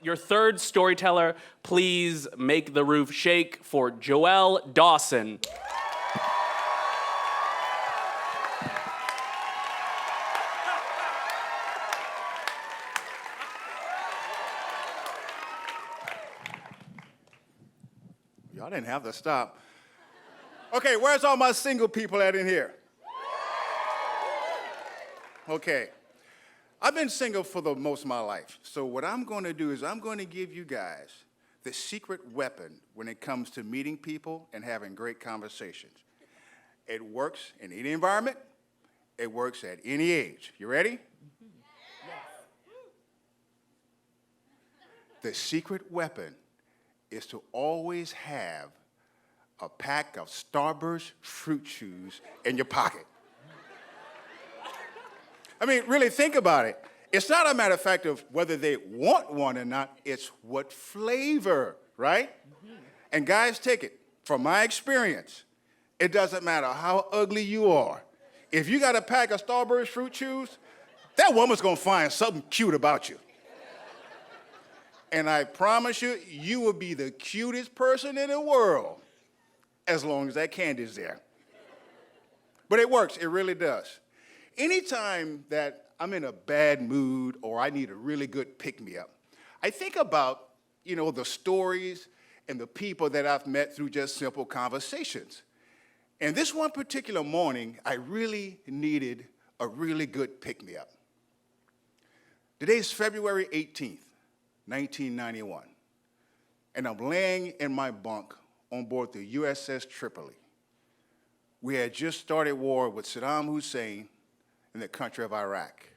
Your third storyteller, please make the roof shake for Joelle Dawson. Y'all didn't have to stop. Okay, where's all my single people at in here? Okay. I've been single for the most of my life. So what I'm going to do is I'm going to give you guys the secret weapon when it comes to meeting people and having great conversations. It works in any environment. It works at any age. You ready? Yes. The secret weapon is to always have a pack of Starburst fruit chews in your pocket. I mean, really think about it. It's not a matter of fact of whether they want one or not, it's what flavor, right? Mm-hmm. And guys, take it. From my experience, it doesn't matter how ugly you are. If you got a pack of Starburst fruit chews, that woman's gonna find something cute about you. And I promise you, you will be the cutest person in the world as long as that candy's there. But it works, it really does. Anytime that I'm in a bad mood or I need a really good pick-me-up, I think about, the stories and the people that I've met through just simple conversations. And this one particular morning, I really needed a really good pick-me-up. Today's February 18th, 1991, and I'm laying in my bunk on board the USS Tripoli. We had just started war with Saddam Hussein in the country of Iraq.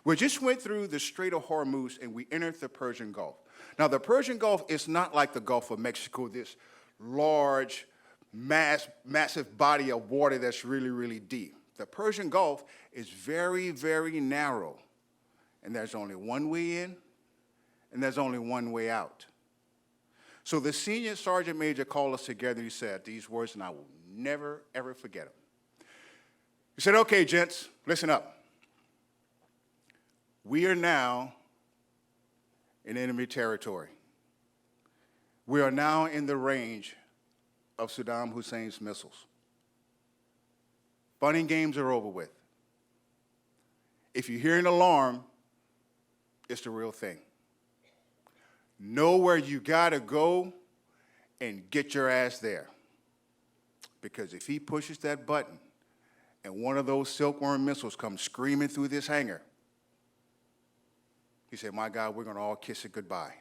We just went through the Strait of Hormuz and we entered the Persian Gulf. Now, the Persian Gulf is not like the Gulf of Mexico, this large, massive body of water that's really, really deep. The Persian Gulf is very, very narrow, and there's only one way in, and there's only one way out. So the senior sergeant major called us together. He said these words, and I will never, ever forget them. He said, okay, gents, listen up. We are now in enemy territory. We are now in the range of Saddam Hussein's missiles. Fun and games are over with. If you hear an alarm, it's the real thing. Know where you gotta go and get your ass there. Because if he pushes that button and one of those silkworm missiles comes screaming through this hangar, he said, my God, we're gonna all kiss it goodbye.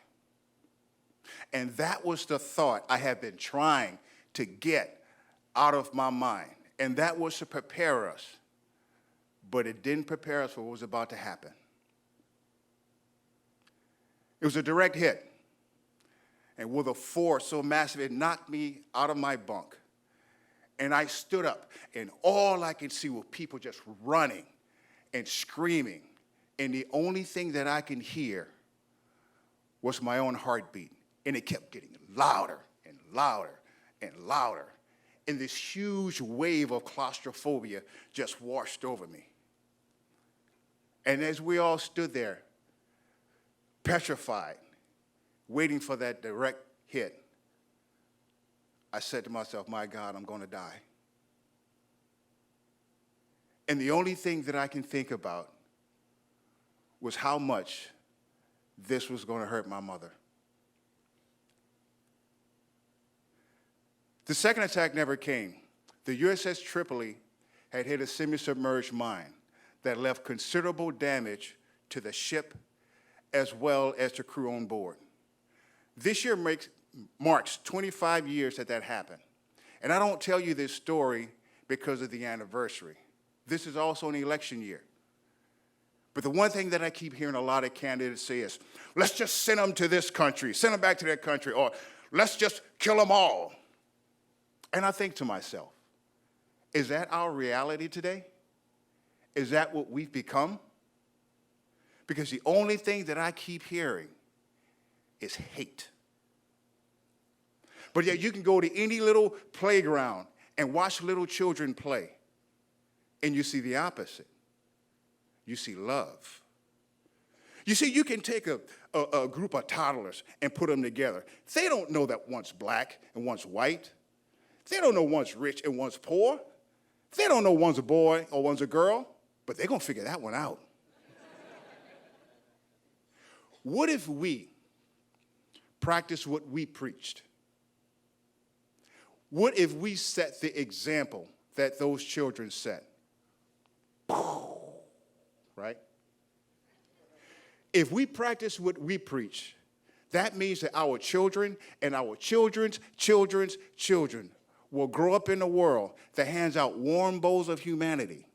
And that was the thought I had been trying to get out of my mind. And that was to prepare us. But it didn't prepare us for what was about to happen. It was a direct hit. And with a force so massive, it knocked me out of my bunk. And I stood up, and all I could see were people just running and screaming. And the only thing that I can hear was my own heartbeat. And it kept getting louder and louder and louder. And this huge wave of claustrophobia just washed over me. And as we all stood there, petrified, waiting for that direct hit, I said to myself, my God, I'm going to die. And the only thing that I can think about was how much this was going to hurt my mother. The second attack never came. The USS Tripoli had hit a semi-submerged mine that left considerable damage to the ship as well as the crew on board. This year marks 25 years that happened. And I don't tell you this story because of the anniversary. This is also an election year. But the one thing that I keep hearing a lot of candidates say is, let's just send them to this country, send them back to their country, or let's just kill them all. And I think to myself, is that our reality today? Is that what we've become? Because the only thing that I keep hearing is hate. But yet you can go to any little playground and watch little children play, and you see the opposite. You see love. You see, you can take a group of toddlers and put them together. They don't know that one's black and one's white. They don't know one's rich and one's poor. They don't know one's a boy or one's a girl, but they're going to figure that one out. What if we practice what we preached? What if we set the example that those children set? Right? If we practice what we preach, that means that our children and our children's children's children will grow up in a world that hands out warm bowls of humanity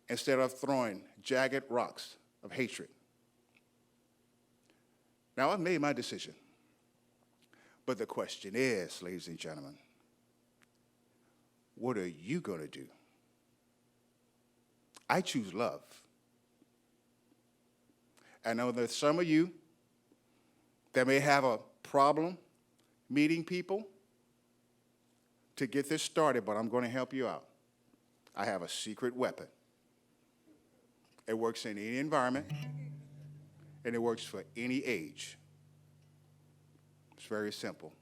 instead of throwing jagged rocks of hatred. Now, I've made my decision. But the question is, ladies and gentlemen, what are you going to do? I choose love. I know there's some of you that may have a problem meeting people to get this started, but I'm going to help you out. I have a secret weapon. It works in any environment, and it works for any age. It's very simple.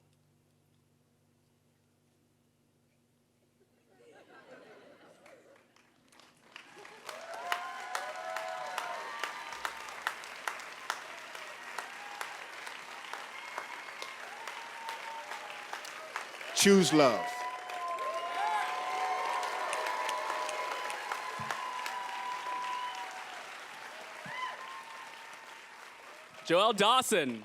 Choose love. Joel Dawson.